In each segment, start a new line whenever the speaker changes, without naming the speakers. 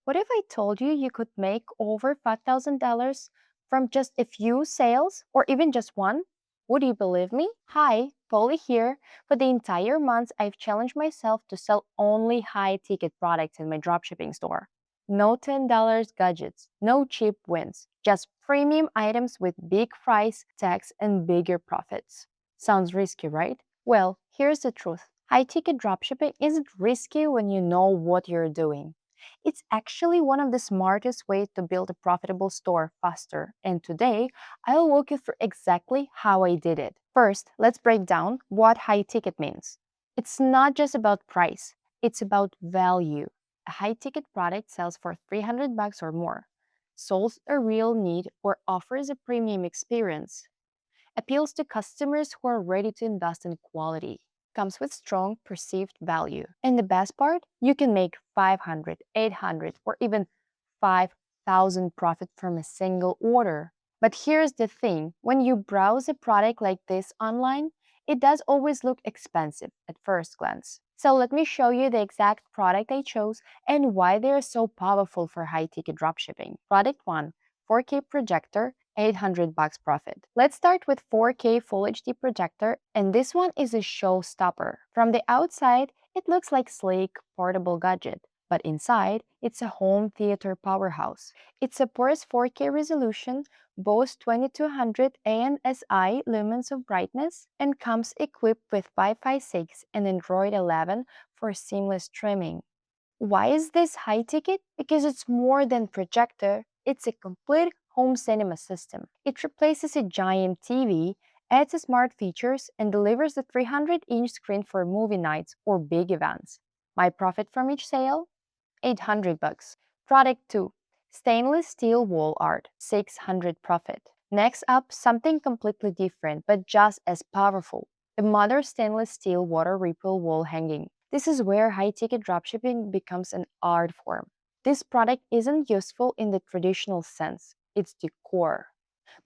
What if I told you you could make over $5,000 from just a few sales or even just one? Would you believe me? Hi, Polly here. For the entire month, I've challenged myself to sell only high ticket products in my dropshipping store. No $10 gadgets, no cheap wins, just premium items with big price tags and bigger profits. Sounds risky, right? Well, here's the truth. High ticket dropshipping isn't risky when you know what you're doing. It's actually one of the smartest ways to build a profitable store faster. And today, I'll walk you through exactly how I did it. First, let's break down what high ticket means. It's not just about price, it's about value. A high ticket product sells for 300 bucks or more, solves a real need or offers a premium experience, appeals to customers who are ready to invest in quality, comes with strong perceived value. And the best part, you can make 500, 800, or even 5,000 profit from a single order. But here's the thing, when you browse a product like this online, it does always look expensive at first glance. So let me show you the exact product I chose and why they are so powerful for high-ticket dropshipping. Product 1, 4K projector, 800 bucks profit. Let's start with 4K Full HD projector, and this one is a showstopper. From the outside, it looks like sleek, portable gadget, but inside, it's a home theater powerhouse. It supports 4K resolution, boasts 2200 ANSI lumens of brightness, and comes equipped with Wi-Fi 6 and Android 11 for seamless streaming. Why is this high ticket? Because it's more than projector, it's a complete home cinema system. It replaces a giant TV, adds smart features, and delivers a 300-inch screen for movie nights or big events. My profit from each sale? 800 bucks. Product 2. Stainless steel wall art, 600 profit. Next up, something completely different but just as powerful. A Mother stainless steel water ripple wall hanging. This is where high-ticket dropshipping becomes an art form. This product isn't useful in the traditional sense. It's decor.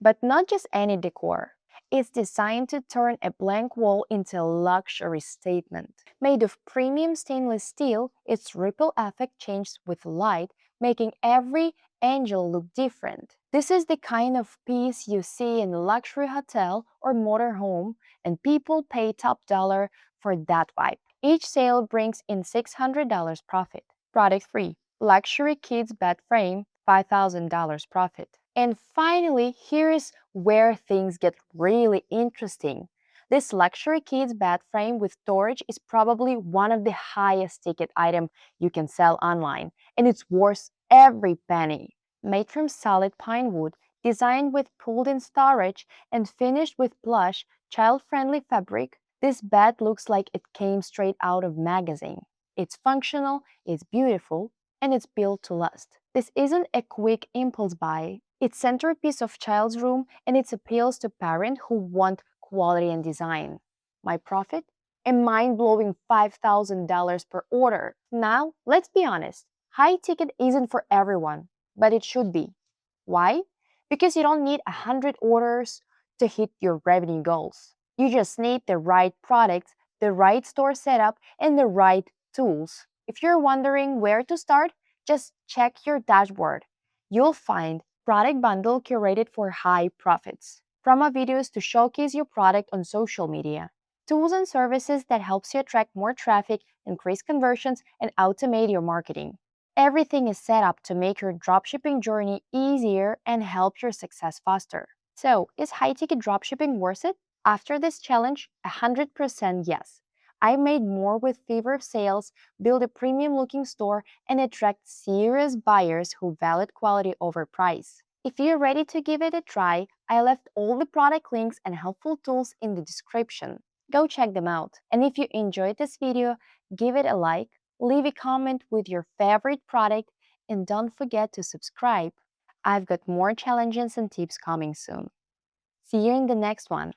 But not just any decor. It's designed to turn a blank wall into a luxury statement. Made of premium stainless steel, its ripple effect changes with light, making every angel look different. This is the kind of piece you see in a luxury hotel or motorhome, and people pay top dollar for that vibe. Each sale brings in $600 profit. Product 3. Luxury Kids Bed Frame, $5,000 profit. And finally, here is where things get really interesting. This luxury kids bed frame with storage is probably one of the highest ticket items you can sell online, and it's worth every penny. Made from solid pine wood, designed with pulled-in storage, and finished with plush, child-friendly fabric, this bed looks like it came straight out of a magazine. It's functional, it's beautiful, and it's built to last. This isn't a quick impulse buy. It's centerpiece of child's room, and it appeals to parents who want quality and design. My profit? A mind-blowing $5,000 per order. Now, let's be honest. High ticket isn't for everyone, but it should be. Why? Because you don't need 100 orders to hit your revenue goals. You just need the right products, the right store setup, and the right tools. If you're wondering where to start, just check your dashboard. You'll find product bundle curated for high profits. Promo videos to showcase your product on social media. Tools and services that helps you attract more traffic, increase conversions, and automate your marketing. Everything is set up to make your dropshipping journey easier and help your success faster. So, is high-ticket dropshipping worth it? After this challenge, 100% yes. I made more with fewer sales, build a premium-looking store, and attract serious buyers who value quality over price. If you're ready to give it a try, I left all the product links and helpful tools in the description. Go check them out. And if you enjoyed this video, give it a like, leave a comment with your favorite product, and don't forget to subscribe. I've got more challenges and tips coming soon. See you in the next one.